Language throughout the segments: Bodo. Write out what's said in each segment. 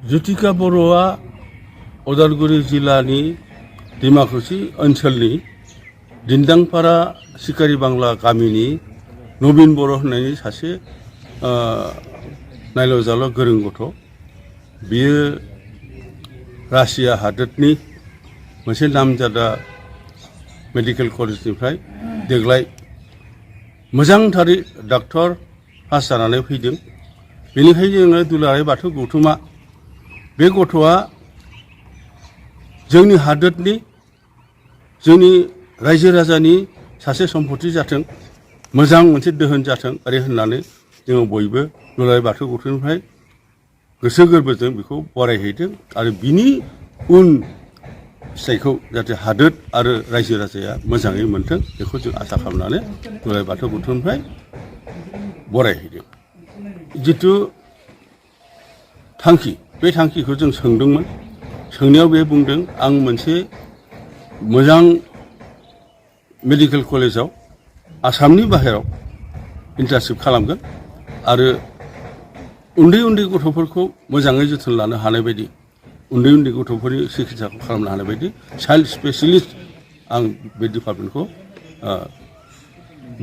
जुतिका बर'आ उदालगुरि जिल्लानि डिमाकुसि ओनसोलनि दिन्दांपारा सिकारि बांला गामिनि नबिन बर' होननायनि सासे नायल' जाल' गोरों गथ'। बियो रासिया हादोरनि मोनसे नामजादा मेडिकेल कलेजनिफ्राय देग्लाय मोजांथारै डाक्टर पास जानानै फैदों। बेनिखायनो जोङो दुलाराय बाथौ गौथुमा बे गथ'आ जोंनि हादोरनि जोंनि रायजो राजानि सासे सम्पति जाथों, मोजां मोनसे दोहोन जाथों ओरै होननानै जोङो बयबो दुलाराय बाथौ गौथुमनिफ्राय गोसो गोरबोजों बेखौ बरायहैदों आरो बिनि उन फिथाइखौ जाहाथे हादोर आरो रायजो राजाया मोजाङै मोनथों बेखौ जों आसा खालामनानै दुलाराय बाथौ गौथुमनिफ्राय बरायहैदों। जिथु थांखि बे थांखिखौ जों सोंदोंमोन। सोंनायाव बे बुंदों आं मोनसे मोजां मेडिकेल कलेजाव आसामनि बाहेराव इन्टार्नशिप खालामगोन आरो उन्दै उन्दै गथ'फोरखौ मोजाङै जोथोन लानो हानाय बायदि उन्दै उन्दै गथ'फोरनि सिकित्साखौ खालामनो हानाय बायदि चाइल्ड स्पेसियलिस्ट आं बे डिपार्टमेन्टखौ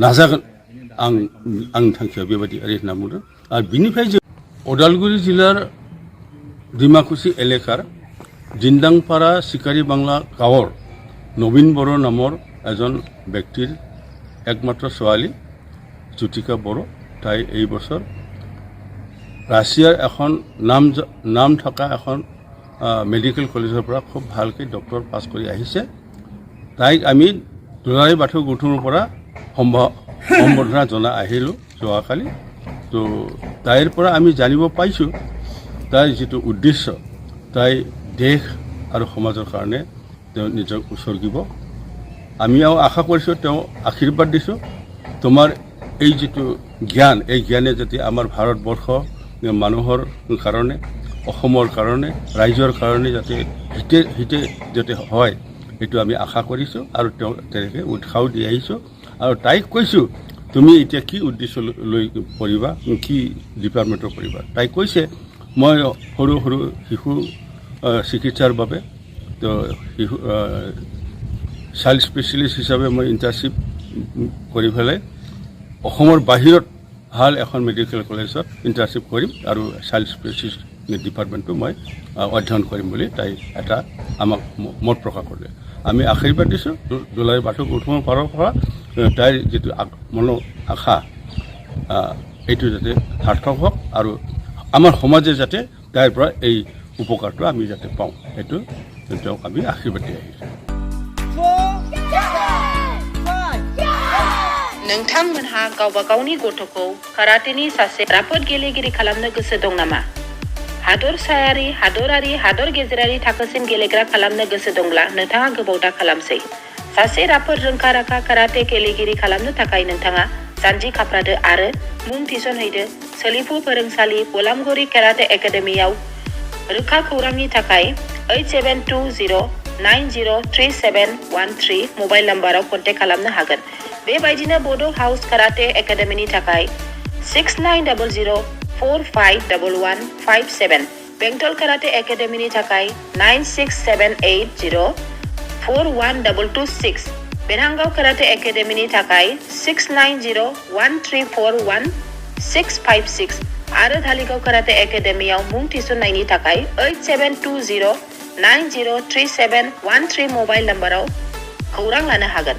नाजागोन। आंनि थांखिया बेबायदि ओरै होनना बुंदों। आरो बिनिफ्राय जों उदालगुरि जिल्लार डिमाकुसि एलेकार दिन्दांपारा सिकारि बांला गाঁৱৰ নবীন বড়ো নামৰ এজন ব্যক্তিৰ একমাত্ৰ ছোৱালী জ্যোতিকা বড়ো। তাই এই বছৰ ৰাছিয়াৰ এখন নাম থকা এখন মেডিকেল কলেজৰ পৰা খুব ভালকৈ ডক্টৰ পাছ কৰি আহিছে। তাইক আমি দুলাৰায় বাথৌ গৌথুমৰ পৰা সম্বৰ্ধনা জনাই আহিলোঁ যোৱাকালি। তো তাইৰ পৰা আমি জানিব পাইছোঁ তাইৰ যিটো উদ্দেশ্য, তাই দেশ আৰু সমাজৰ কাৰণে তেওঁ নিজক উৎসৰ্গিব। আমি আৰু আশা কৰিছোঁ, তেওঁ আশীৰ্বাদ দিছোঁ তোমাৰ এই যিটো জ্ঞান, এই জ্ঞানে যাতে আমাৰ ভাৰতবৰ্ষ মানুহৰ কাৰণে, অসমৰ কাৰণে, ৰাইজৰ কাৰণে যাতে হিতে যাতে হয় এইটো আমি আশা কৰিছোঁ আৰু তেওঁ তেনেকৈ উৎসাহ দি আহিছোঁ। আৰু তাইক কৈছোঁ তুমি এতিয়া কি উদ্দেশ্য লৈ পঢ়িবা, কি ডিপাৰ্টমেণ্টৰ পঢ়িবা। তাই কৈছে মই সৰু সৰু শিশু চিকিৎসাৰ বাবে তো শিশু চাইল্ড স্পেচিয়েলিষ্ট হিচাপে মই ইণ্টাৰ্ণশ্বিপ কৰি পেলাই অসমৰ বাহিৰত ভাল এখন মেডিকেল কলেজত ইণ্টাৰ্ণশ্বিপ কৰিম আৰু চাইল্ড স্পেচিয়েলিষ্ট ডিপাৰ্টমেণ্টটো মই অধ্যয়ন কৰিম বুলি তাই এটা আমাক মত প্ৰকাশ কৰিলে। আমি আশীৰ্বাদ দিছোঁ দুলাৰায় বাথৌ গৌথুমৰ ফালৰ পৰা তাইৰ যিটো মনৰ আশা এইটো যাতে সাৰ্থক হওক আৰু আমাৰ সমাজে যাতে তাইৰ পৰা এই উপকাৰটো আমি যাতে পাওঁ সেইটো তেওঁক আমি আশীৰ্বাদ দি আহিছোঁ। नोंथांमोनहा गावबा गावनि गथ'खौ काराटेनि सासे राफोद गेलेगिरि खालामनो गोसो दं नामा? हादरसायारि, हादरारि, हादर गेजेरारि थाखोसिम गेलेग्रा खालामनो गोसो दंब्ला नोंथाङा गोबाव दा खालामसै। सासे राफोद रोंखा राखा काराटे गेलेगिरि खालामनो थाखाय नोंथाङा जानजि खाफ्रादो आरो मुं थिसनहैदो सोलिफु फोरोंसालि बलामगुरि काराटे एकाडेमियाव। रोखा खौरांनि थाखाय 8720903713 मबाइल नाम्बाराव कन्टेक्ट खालामनो हागोन। बेबायदिनो बड' हाउस काराटे एकाडेमिनि थाखाय 6900451157, बेंटल काराटे एकाडेमिनि थाखाय 9678041226, बेरहांगाव काराटे एकाडेमिनि थाखाय 6901341656 आरो धालिगाव काराटे एकाडेमियाव मुं थिसननायनि थाखाय 8720903713 मबाइल नाम्बाराव खौरां लानो हागोन।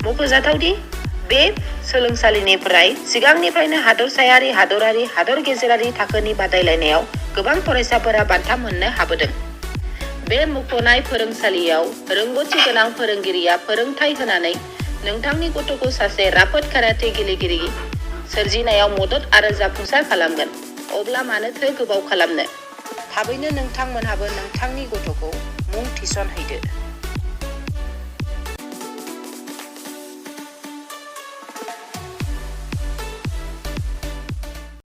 मख'जाथावदि बे सोलोंसालिनिफ्राय सिगांनिफ्रायनो हादरसायारि, हादरारि, हादर गेजेरारि थाखोनि बादायलायनायाव गोबां फरायसाफोरा बान्था मोननो हाबोदों। बे मुंख'नाय फोरोंसालियाव रोंग'थि गोनां फोरोंगिरिया फोरोंथाय होनानै नोंथांनि गथ'खौ सासे राफोद काराटे गेलेगिरि सोरजिनायाव मदद आरो जाफुंसार खालामगोन। अब्ला मानोथो गोबाव खालामनो? थाबैनो नोंथांमोनहाबो नोंथांनि गथ'खौ मुं थिसनहैदो।